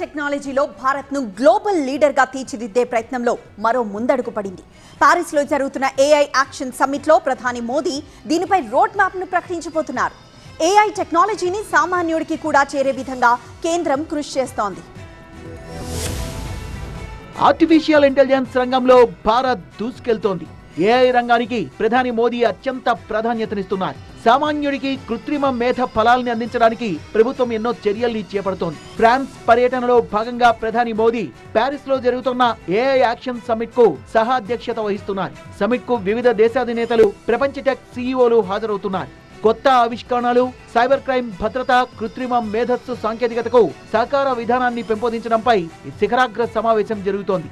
టెక్నాలజీలో భారత్ను గ్లోబల్ లీడర్గా తీర్చిదిద్దే ప్రయత్నంలో మరో ముందడుగు పడింది. పారిస్లో జరుగుతున్న ఏఐ యాక్షన్ సమ్మిట్లో ప్రధాని మోదీ దీనిపై రోడ్ మ్యాప్ను ప్రకటించబోతున్నారు. ఏఐ టెక్నాలజీని సామాన్యుడికి కూడా చేరే విధంగా కేంద్రం కృషి చేస్తోంది. ఆర్టిఫిషియల్ ఇంటెలిజెన్స్ రంగంలో భారత్ దూసుకెళ్తోంది. ఏఐ రంగానికి ప్రధాని మోదీ అత్యంత ప్రాధాన్యతనిస్తున్నారు. సామాన్యుడికి కృత్రిమ మేధ ఫలాల్ని అందించడానికి ప్రభుత్వం ఎన్నో చర్యల్ని చేపడుతోంది. ఫ్రాన్స్ పర్యటనలో భాగంగా ప్రధాని మోదీ ప్యారిస్ లో జరుగుతున్న ఏఐ యాక్షన్ సమ్మిట్ కు సహా అధ్యక్షత వహిస్తున్నారు. సమ్మిట్ కు వివిధ దేశాధినేతలు, ప్రపంచ టెక్ సీఈఓలు హాజరవుతున్నారు. కొత్త ఆవిష్కరణలు, సైబర్ క్రైమ్, భద్రత, కృత్రిమ మేధస్సు సాంకేతికతకు సహకార విధానాన్ని పెంపొందించడంపై ఈ శిఖరాగ్ర సమావేశం జరుగుతోంది.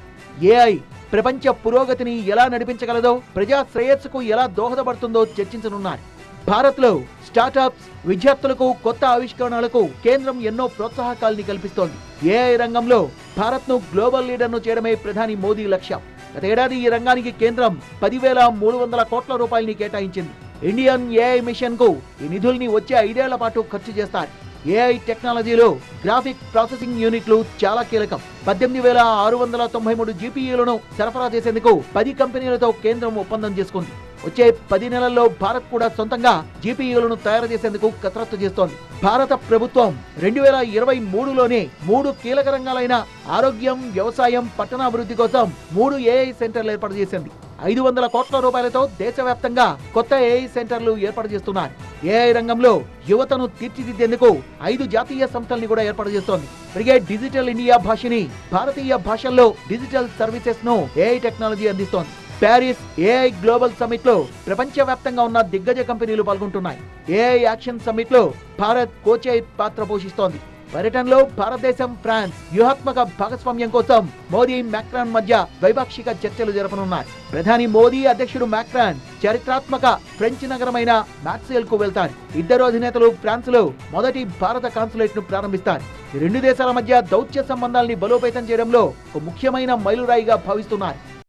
ఏఐ ప్రపంచ పురోగతిని ఎలా నడిపించగలదో, ప్రజా శ్రేయస్సుకు ఎలా దోహదపడుతుందో చర్చించనున్నారు. భారత్ లో స్టార్టప్స్, విద్యార్థులకు కొత్త ఆవిష్కరణలకు కేంద్రం ఎన్నో ప్రోత్సాహకాల్ని కల్పిస్తోంది. ఏఐ రంగంలో భారత్ ను గ్లోబల్ లీడర్ ను చేయడమే ప్రధాని మోదీ లక్ష్యం. గతేడాది ఈ రంగానికి కేంద్రం 10,300 కోట్ల రూపాయలని కేటాయించింది. ఇండియన్ ఏఐ మిషన్ కు ఈ నిధుల్ని వచ్చే 5 ఏళ్ల పాటు ఖర్చు చేస్తారు. ఏఐ టెక్నాలజీలో గ్రాఫిక్ ప్రాసెసింగ్ యూనిట్లు చాలా కీలకం. 18,693 జీపీయూలను సరఫరా చేసేందుకు 10 కంపెనీలతో కేంద్రం ఒప్పందం చేసుకుంది. వచ్చే 10 నెలల్లో భారత్ కూడా సొంతంగా జీపీయూలను తయారు చేసేందుకు కసరత్తు చేస్తోంది. భారత ప్రభుత్వం 2023లోనే 3 కీలక రంగాలైన ఆరోగ్యం, వ్యవసాయం, పట్టణాభివృద్ధి కోసం 3 ఏఐ సెంటర్లు ఏర్పాటు చేసింది. 500 కోట్ల రూపాయలతో దేశవ్యాప్తంగా కొత్త ఏఐ సెంటర్లు ఏర్పాటు చేస్తున్నారు. ఏఐ రంగంలో యువతను తీర్చిదిద్దేందుకు 5 జాతీయ సంస్థల్ని కూడా ఏర్పాటు చేస్తోంది. పెరిగే డిజిటల్ ఇండియా భాషని భారతీయ భాషల్లో డిజిటల్ సర్వీసెస్ ను ఏఐ టెక్నాలజీ అందిస్తోంది. ప్యారిస్ ఏఐ గ్లోబల్ సమ్మిట్ లో ప్రపంచవ్యాప్తంగా ఉన్న దిగ్గజ కంపెనీలు పాల్గొంటున్నాయి. ఏఐ యాక్షన్ సమ్మిట్ లో భారత్ కోచైర్ పాత్ర పోషిస్తోంది. పర్యటనలో భారతదేశం, ఫ్రాన్స్ వ్యూహాత్మక భాగస్వామ్యం కోసం మోదీ, మాక్రాన్ మధ్య ద్వైపాక్షిక చర్చలు జరపనున్నారు. ప్రధాని మోదీ, అధ్యక్షుడు మాక్రాన్ చారిత్రాత్మక ఫ్రెంచ్ నగరమైన మార్సిల్ కు వెళ్తారు. ఇద్దరు అధినేతలు ఫ్రాన్స్ లో మొదటి భారత కాన్సులేట్ ను ప్రారంభిస్తారు. ఈ 2 దేశాల మధ్య దౌత్య సంబంధాల్ని బలోపేతం చేయడంలో ఒక ముఖ్యమైన మైలురాయిగా భావిస్తున్నారు.